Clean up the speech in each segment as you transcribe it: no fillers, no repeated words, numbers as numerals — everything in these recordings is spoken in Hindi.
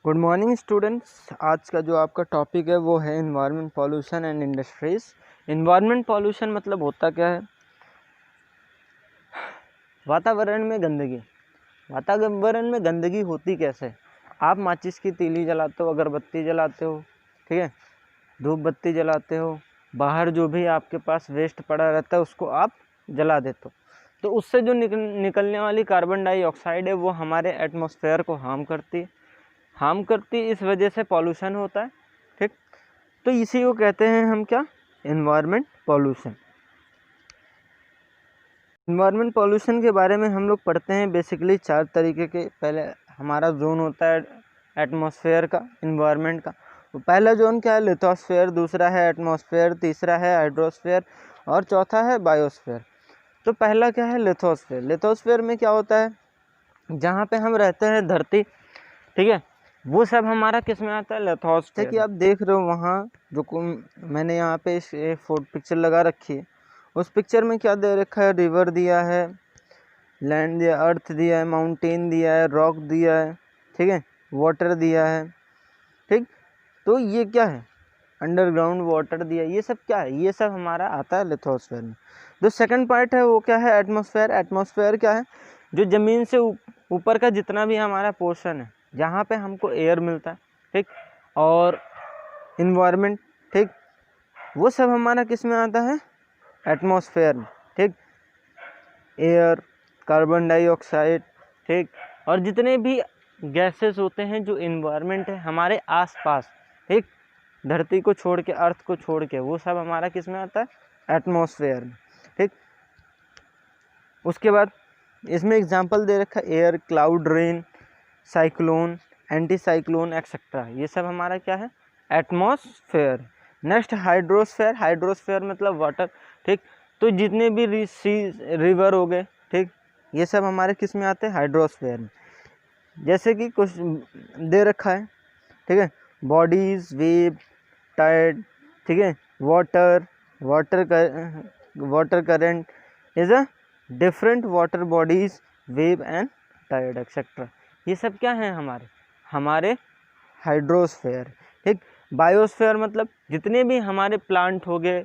Good morning students. आज का जो आपका टॉपिक है वो है environment pollution and industries. Environment pollution मतलब होता क्या है? वातावरण में गंदगी। वातावरण में गंदगी होती कैसे? आप माचिस की तीली जलाते हो, अगरबत्ती जलाते हो, ठीक है, धूप बत्ती जलाते हो, बाहर जो भी आपके पास वेस्ट पड़ा रहता है उसको आप जला देते हो, तो उससे जो निकलने वाली कार्बन डाइऑक्साइड है वो हमारे एटमॉस्फेयर को हार्म करती इस वजह से पॉल्यूशन होता है। ठीक, तो इसी को कहते हैं हम क्या? Environment pollution. इन्वायरमेंट पॉल्यूशन के बारे में हम लोग पढ़ते हैं बेसिकली 4 तरीके के। पहले हमारा जोन होता है एटमॉस्फेयर का, इन्वायरमेंट का। तो पहला जोन क्या है? लिथोस्फेयर, दूसरा है एटमॉस्फेयर, तीसरा है हाइड्रोस्फेयर और चौथा है बायोस्फेयर। तो पहला क्या है? लिथोस्फेयर। लिथोस्फेयर में क्या होता है? जहाँ पे हम रहते हैं धरती, ठीक है, वो सब हमारा किस में आता है? लिथोस्फेयर। कि आप देख रहे हो वहाँ जो मैंने यहाँ पे फोटो पिक्चर लगा रखी है, उस पिक्चर में क्या दे रखा है? रिवर दिया है, लैंड दिया, अर्थ दिया है, माउंटेन दिया है, रॉक दिया है, ठीक है, वाटर दिया है। ठीक, तो ये क्या है? अंडरग्राउंड वाटर दिया। ये सब क्या है? ये सब हमारा आता है लिथोस्फेयर में। जो सेकंड पार्ट है वो क्या है? एटमॉस्फेयर। एटमॉस्फेयर क्या है? जो ज़मीन से ऊपर का जितना भी हमारा पोर्शन है, जहाँ पे हमको एयर मिलता है, ठीक, और इन्वायरमेंट, ठीक, वो सब हमारा किस में आता है? एटमॉस्फेयर में। ठीक, एयर, कार्बन डाइऑक्साइड, ठीक, और जितने भी गैसेस होते हैं जो इन्वायरमेंट है हमारे आसपास, ठीक, धरती को छोड़ के, अर्थ को छोड़ के, वो सब हमारा किस में आता है? एटमॉस्फेयर में। ठीक, उसके बाद इसमें एग्जांपल दे रखा है air, cloud, rain, cyclone, anti cyclone etcetera. ये सब हमारा क्या है? एटमॉस्फेयर। Next hydrosphere. हाइड्रोस्फेयर मतलब वाटर। ठीक, तो जितने भी रिवर हो गए, ठीक, ये सब हमारे किस में आते हैं? हाइड्रोस्फेयर में। जैसे कि कुछ दे रखा है, ठीक है, बॉडीज, वेव, टाइड, ठीक है, water, water current is a different water bodies, wave and tide etcetera. ये सब क्या है? हमारे हाइड्रोस्फेयर। ठीक, बायोस्फेयर मतलब जितने भी हमारे प्लांट हो गए,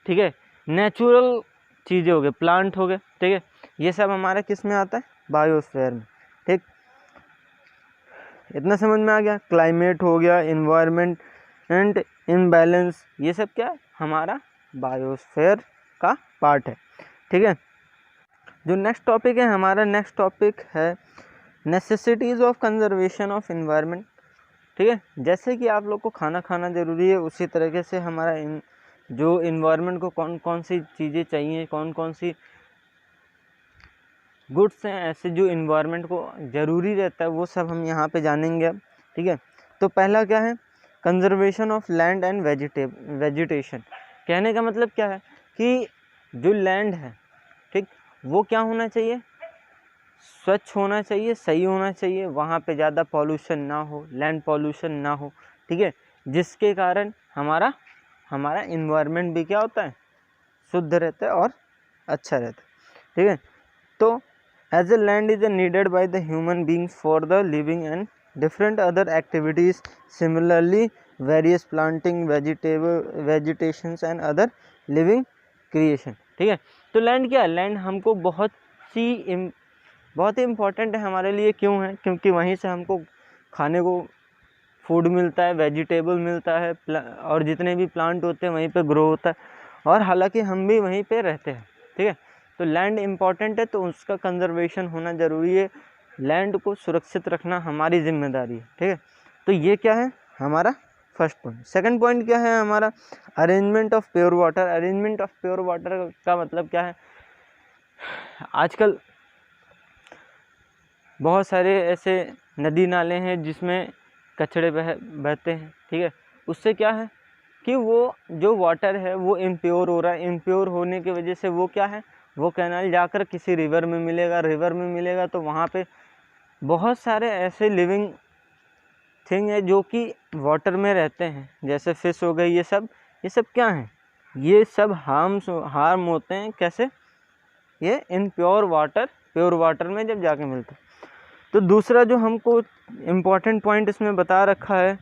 ठीक है, नेचुरल चीज़ें हो गए, प्लांट हो गए, ठीक है, ये सब हमारा किस में आता है? बायोस्फेयर में। ठीक, इतना समझ में आ गया? क्लाइमेट हो गया, इन्वायरमेंट एंड इम्बैलेंस, ये सब क्या है? हमारा बायोस्फेयर का पार्ट है। ठीक है, जो नेक्स्ट टॉपिक है हमारा, नेक्स्ट टॉपिक है necessities of conservation of environment. ठीक है, जैसे कि आप लोग को खाना खाना ज़रूरी है, उसी तरीके से हमारा जो इन्वायरमेंट को कौन कौन सी चीज़ें चाहिए, कौन कौन सी गुड्स हैं ऐसे जो इन्वायरमेंट को ज़रूरी रहता है, वो सब हम यहाँ पे जानेंगे अब। ठीक है, तो पहला क्या है? Conservation of land and vegetation. कहने का मतलब क्या है कि जो लैंड है, ठीक, वो क्या होना चाहिए? स्वच्छ होना चाहिए, सही होना चाहिए, वहाँ पे ज़्यादा पॉल्यूशन ना हो, लैंड पॉल्यूशन ना हो, ठीक है, जिसके कारण हमारा इन्वायरमेंट भी क्या होता है? शुद्ध रहता है और अच्छा रहता है। ठीक है, तो as a land is needed by the human beings for the living and different other activities, similarly various planting, vegetations and other living creation. ठीक है, तो लैंड क्या है? लैंड हमको बहुत ही इम्पोर्टेंट है हमारे लिए। क्यों है? क्योंकि वहीं से हमको खाने को फूड मिलता है, वेजिटेबल मिलता है, और जितने भी प्लांट होते हैं वहीं पे ग्रो होता है, और हालांकि हम भी वहीं पे रहते हैं। ठीक है, तो लैंड इम्पॉर्टेंट है, तो उसका कंजर्वेशन होना ज़रूरी है। लैंड को सुरक्षित रखना हमारी जिम्मेदारी है। ठीक है, तो ये क्या है? हमारा फर्स्ट पॉइंट। सेकंड पॉइंट क्या है हमारा? Arrangement of pure water. Arrangement of pure water का मतलब क्या है? आजकल बहुत सारे ऐसे नदी नाले हैं जिसमें कचड़े बहते हैं। ठीक है, उससे क्या है कि वो जो वाटर है वो इम्प्योर हो रहा है। इम्प्योर होने की वजह से वो क्या है? वो कैनाल जाकर किसी रिवर में मिलेगा। रिवर में मिलेगा तो वहाँ पे बहुत सारे ऐसे लिविंग थिंग है जो कि वाटर में रहते हैं, जैसे फिश हो गई। ये सब क्या हैं? ये सब हार्म होते हैं। कैसे? ये इम्प्योर वाटर प्योर वाटर में जब जाके मिलते हैं। तो दूसरा जो हमको इम्पॉर्टेंट पॉइंट इसमें बता रखा है,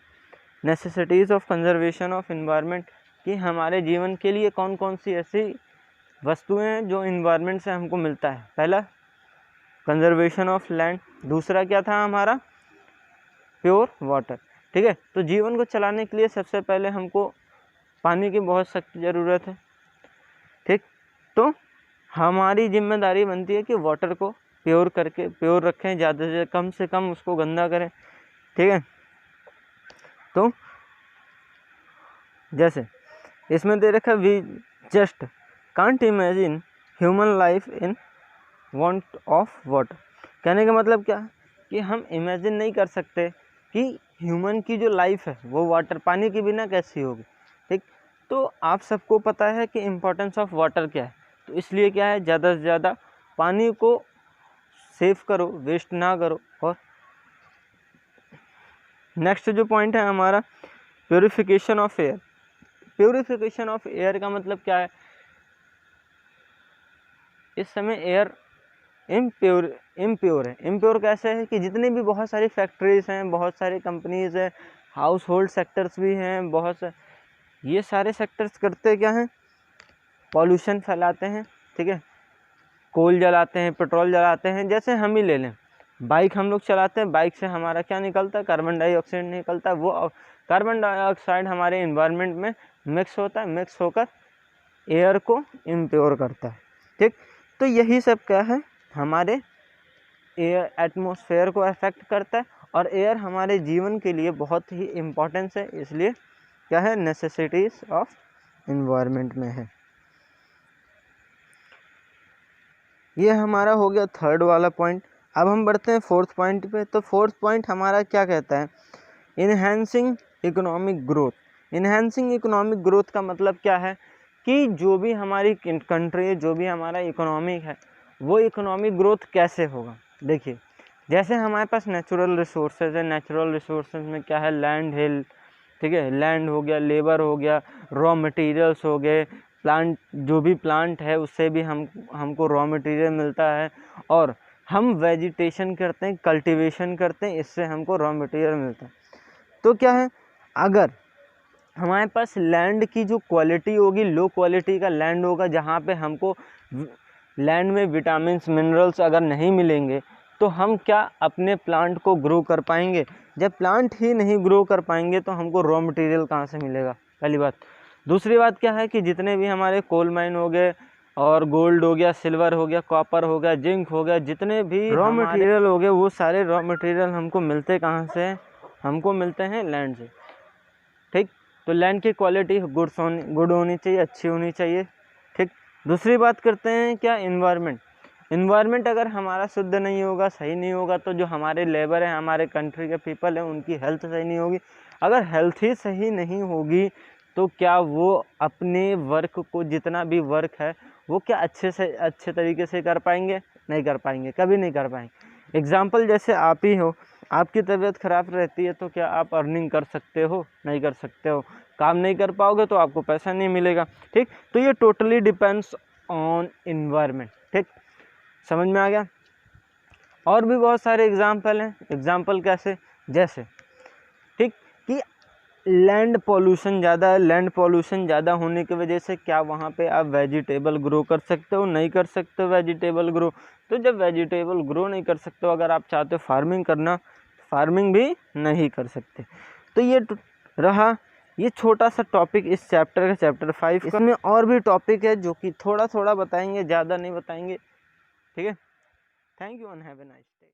necessities of conservation of environment, कि हमारे जीवन के लिए कौन कौन सी ऐसी वस्तुएं हैं जो इन्वायरमेंट से हमको मिलता है। पहला कंजर्वेशन ऑफ लैंड, दूसरा क्या था हमारा प्योर वाटर। ठीक है, तो जीवन को चलाने के लिए सबसे पहले हमको पानी की बहुत सख्त ज़रूरत है। ठीक, तो हमारी जिम्मेदारी बनती है कि वाटर को प्योर करके प्योर रखें, ज़्यादा से कम उसको गंदा करें। ठीक है, तो जैसे इसमें दे रखा, we just can't imagine human life in want of water. कहने का मतलब क्या है कि हम इमेजिन नहीं कर सकते कि ह्यूमन की जो लाइफ है वो वाटर पानी के बिना कैसी होगी। ठीक, तो आप सबको पता है कि इम्पोर्टेंस ऑफ वाटर क्या है, तो इसलिए क्या है, ज़्यादा से ज़्यादा पानी को सेव करो, वेस्ट ना करो। और नेक्स्ट जो पॉइंट है हमारा purification of air. Purification of air का मतलब क्या है, इस समय एयर इम्प्योर है। इम्प्योर कैसे है कि जितने भी बहुत सारी फैक्ट्रीज हैं, बहुत सारी कंपनीज हैं, हाउस होल्ड सेक्टर्स भी हैं, बहुत से ये सारे सेक्टर्स करते क्या हैं, पॉल्यूशन फैलाते हैं। ठीक है, कोल जलाते हैं, पेट्रोल जलाते हैं। जैसे हम ही ले लें, बाइक हम लोग चलाते हैं, बाइक से हमारा क्या निकलता है, कार्बन डाइऑक्साइड निकलता है। वो कार्बन डाइऑक्साइड हमारे इन्वायरमेंट में मिक्स होता है, मिक्स होकर एयर को इम्प्योर करता है। ठीक, तो यही सब क्या है, हमारे एयर एटमॉस्फेयर को अफेक्ट करता है। और एयर हमारे जीवन के लिए बहुत ही इम्पोर्टेंस है, इसलिए क्या है, नेसेसिटीज ऑफ इन्वायरमेंट में है। ये हमारा हो गया थर्ड वाला पॉइंट। अब हम बढ़ते हैं फोर्थ पॉइंट पे। तो फोर्थ पॉइंट हमारा क्या कहता है, enhancing economic growth. Enhancing economic growth का मतलब क्या है कि जो भी हमारी कंट्री है, जो भी हमारा इकोनॉमिक है, वो इकोनॉमिक ग्रोथ कैसे होगा। देखिए, जैसे हमारे पास नेचुरल रिसोर्सेज है, नेचुरल रिसोर्सेज में क्या है, लैंड हिल, ठीक है, लैंड हो गया, लेबर हो गया, रॉ मटेरियल्स हो गए, प्लांट, जो भी प्लांट है उससे भी हमको रॉ मटेरियल मिलता है। और हम वेजिटेशन करते हैं, कल्टीवेशन करते हैं, इससे हमको रॉ मटेरियल मिलता है। तो क्या है, अगर हमारे पास लैंड की जो क्वालिटी होगी, लो क्वालिटी का लैंड होगा, जहाँ पे हमको लैंड में विटामिन्स मिनरल्स अगर नहीं मिलेंगे, तो हम क्या अपने प्लांट को ग्रो कर पाएंगे। जब प्लांट ही नहीं ग्रो कर पाएंगे तो हमको रॉ मटेरियल कहाँ से मिलेगा, पहली बात। दूसरी बात क्या है कि जितने भी हमारे कोल माइन हो गए, और गोल्ड हो गया, सिल्वर हो गया, कॉपर हो गया, जिंक हो गया, जितने भी रॉ मटेरियल हो गए, वो सारे रॉ मटेरियल हमको मिलते कहाँ से हैं, हमको मिलते हैं लैंड से। ठीक, तो लैंड की क्वालिटी गुड होनी चाहिए, अच्छी होनी चाहिए। ठीक, दूसरी बात करते हैं क्या, इन्वायरमेंट। इन्वायरमेंट अगर हमारा शुद्ध नहीं होगा, सही नहीं होगा, तो जो हमारे लेबर हैं, हमारे कंट्री के पीपल हैं, उनकी हेल्थ सही नहीं होगी। अगर हेल्थ ही सही नहीं होगी तो क्या वो अपने वर्क को, जितना भी वर्क है, वो क्या अच्छे तरीके से कर पाएंगे, नहीं कर पाएंगे, कभी नहीं कर पाएंगे। एग्जाम्पल जैसे आप ही हो, आपकी तबीयत ख़राब रहती है, तो क्या आप अर्निंग कर सकते हो, नहीं कर सकते हो। काम नहीं कर पाओगे तो आपको पैसा नहीं मिलेगा। ठीक, तो ये टोटली डिपेंड्स ऑन इन्वायरमेंट। ठीक, समझ में आ गया। और भी बहुत सारे एग्जाम्पल हैं। एग्जाम्पल कैसे, जैसे ठीक कि लैंड पॉल्यूशन ज़्यादा है, लैंड पॉल्यूशन ज़्यादा होने की वजह से क्या वहाँ पे आप वेजिटेबल ग्रो कर सकते हो, नहीं कर सकते हो वेजिटेबल ग्रो। तो जब वेजिटेबल ग्रो नहीं कर सकते हो, अगर आप चाहते हो फार्मिंग करना, फार्मिंग भी नहीं कर सकते। तो ये रहा ये छोटा सा टॉपिक इस चैप्टर का, चैप्टर 5। इसमें और भी टॉपिक है जो कि थोड़ा थोड़ा बताएंगे, ज़्यादा नहीं बताएंगे। ठीक है, thank you and have a nice day.